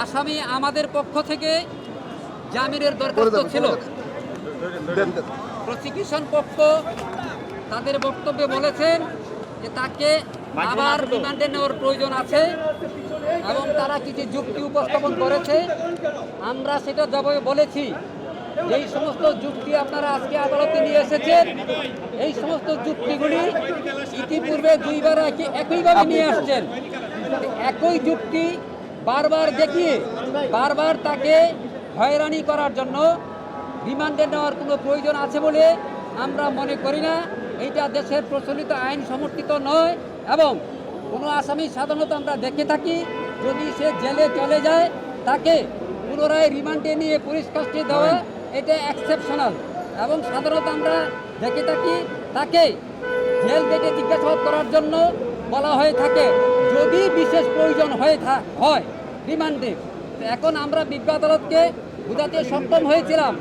আসামি আমাদের পক্ষ থেকে জামিনের দরখাস্ত ছিল। প্রসিকিউশন পক্ষ তাদের বক্তব্যে বলেছেন যে তাকে আবার রিমান্ডে নেওয়ার প্রয়োজন আছে এবং তারা কিছু যুক্তি উপস্থাপন করেছে। আমরা সেটা জবাবে বলেছি এই সমস্ত যুক্তি আপনারা আজকে আদালতে নিয়ে এসেছেন, এই সমস্ত যুক্তিগুলি ইতিপূর্বে দুইবার একইভাবে নিয়ে আসছেন। একই যুক্তি বারবার দেখিয়ে বারবার তাকে হয়রানি করার জন্য রিমান্ডে নেওয়ার কোনো প্রয়োজন আছে বলে আমরা মনে করি না। এইটা দেশের প্রচলিত আইন সমর্থিত নয় এবং কোনো আসামি সাধারণত আমরা দেখে থাকি যদি সে জেলে চলে যায় তাকে পুনরায় রিমান্ডে নিয়ে পুলিশ কাস্টডি দেওয়া এটা এক্সেপশনাল এবং সাধারণত আমরা দেখে থাকি তাকে জেল থেকে জিজ্ঞাসাবাদ করার জন্য বলা হয়ে থাকে যদি বিশেষ প্রয়োজন হয় রিমান্ডে। এখন আমরা বিজ্ঞ আদালতকে বোঝাতে সক্ষম হয়েছিলাম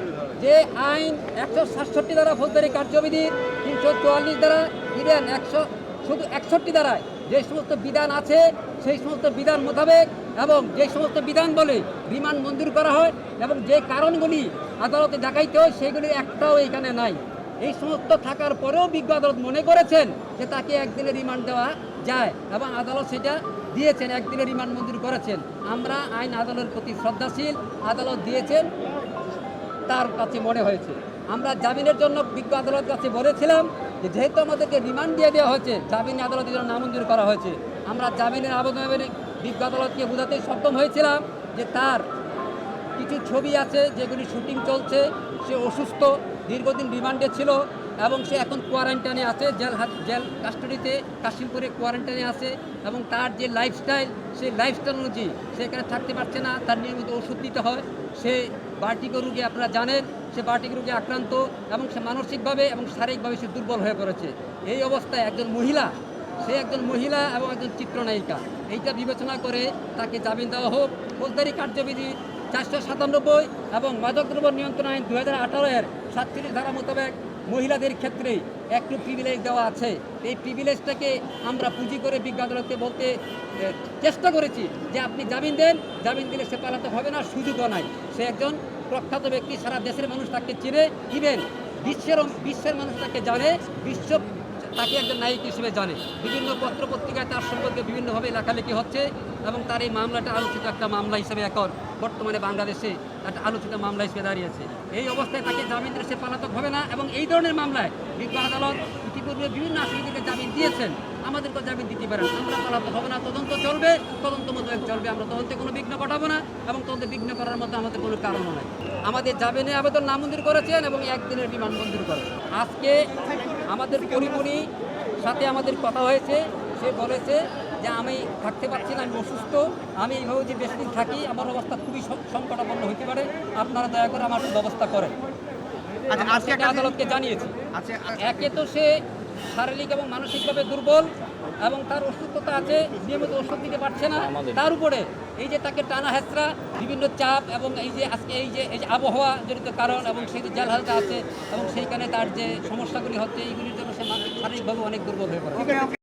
যে আইন 167 ধারা ফৌজদারি কার্যবিধির 344 ধারা ইভেন 161 ধারায় যে সমস্ত বিধান আছে সেই সমস্ত বিধান মোতাবেক এবং যে সমস্ত বিধান বলে রিমান্ড মঞ্জুর করা হয় এবং যে কারণগুলি আদালতে দেখাইতে হয় সেগুলির একটাও এখানে নাই। এই সমস্ত থাকার পরেও বিজ্ঞ আদালত মনে করেছেন যে তাকে একদিনের রিমান্ড দেওয়া যায় এবং আদালত সেটা দিয়েছেন, একদিনের রিমান্ড মঞ্জুর করেছেন। আমরা আইন আদালতের প্রতি শ্রদ্ধাশীল, আদালত দিয়েছেন তার কাছে মনে হয়েছে। আমরা জামিনের জন্য বিজ্ঞ আদালতের কাছে বলেছিলাম যে যেহেতু আমাদেরকে রিমান্ড দিয়ে দেওয়া হয়েছে, জামিন আদালতের জন্য নামঞ্জুর করা হয়েছে, আমরা জামিনের আবেদনে বিজ্ঞ আদালতকে বোঝাতে সক্ষম হয়েছিলাম যে তার কিছু ছবি আছে যেগুলি শুটিং চলছে, সে অসুস্থ, দীর্ঘদিন রিমান্ডে ছিল এবং সে এখন কোয়ারেন্টাইনে আছে, জেল কাস্টডিতে কাশিমপুরে কোয়ারেন্টাইনে আছে এবং তার যে লাইফস্টাইল সেই লাইফস্টাইল অনুযায়ী সে এখানে থাকতে পারছে না, তার নিয়মিত ওষুধ দিতে হয়। সে ভার্টিগো রোগে আপনারা জানেন সে ভার্টিগো রোগে আক্রান্ত এবং সে মানসিকভাবে এবং শারীরিকভাবে সে দুর্বল হয়ে পড়েছে। এই অবস্থায় একজন মহিলা এবং একজন চিত্রনায়িকা, এইটা বিবেচনা করে তাকে জামিন দেওয়া হোক। ফৌজদারি কার্যবিধি 497 এবং মাদকদ্রব্য নিয়ন্ত্রণ আইন 2018-এর 37 ধারা মোতাবেক মহিলাদের ক্ষেত্রে একটু প্রিভিলেজ দেওয়া আছে। এই প্রিভিলেজটাকে আমরা পুঁজি করে বিজ্ঞ আদালতকে বলতে চেষ্টা করেছি যে আপনি জামিন দেন, জামিন দিলে সে পালাতে হবে না, সুযোগও নাই। সে একজন প্রখ্যাত ব্যক্তি, সারা দেশের মানুষ তাকে চিনে, ইভেন বিশ্বের মানুষ তাকে জানে, বিশ্ব তাকে একজন নায়ক হিসেবে জানে। বিভিন্ন পত্রপত্রিকায় তার সম্পর্কে বিভিন্নভাবে লেখালেখি হচ্ছে এবং তার এই মামলাটা আলোচিত একটা মামলা হিসেবে এখন বর্তমানে বাংলাদেশে একটা আলোচিত মামলা হিসেবে দাঁড়িয়েছে। এই অবস্থায় তাকে জামিন দিলে সে পলাতক হবে না এবং এই ধরনের মামলায় বিজ্ঞ আদালত ইতিপূর্বে বিভিন্ন আসামিদেরকে জামিন দিয়েছেন, আমাদেরকেও জামিন দিতে পারেন। আমরা পলাতক হবে না, তদন্ত চলবে, তদন্ত মোতাবেক চলবে, আমরা তদন্তে কোনো বিঘ্ন ঘটাবো না এবং তদন্তে বিঘ্ন করার মধ্যে আমাদের কোনো কারণও নাই। আমাদের জামিনের আবেদন নামঞ্জুর করেছেন এবং একদিনের রিমান্ড মঞ্জুর করেছেন। আজকে আমাদের পরিমণি সাথে আমাদের কথা হয়েছে, সে বলেছে যে আমি থাকতে পারছি না, আমি অসুস্থ, আমি এইভাবে যে বেশি দিন থাকি আমার অবস্থা খুবই সংকটাপন্ন হতে পারে, আপনারা দয়া করে আমার ব্যবস্থা করেন। আদালতকে জানিয়েছি একে তো সে শারীরিক এবং মানসিকভাবে দুর্বল এবং তার অসুস্থতা আছে, নিয়মিত ওষুধ দিতে পারছে না, তার উপরে এই যে তাকে টানা হেঁচড়া, বিভিন্ন চাপ এবং এই যে আজকে এই যে আবহাওয়া জনিত কারণ এবং সেই যে জেলহাজতে আছে এবং সেইখানে তার যে সমস্যাগুলি হচ্ছে এইগুলির জন্য সে শারীরিকভাবে অনেক দুর্বল হয়ে পড়ে।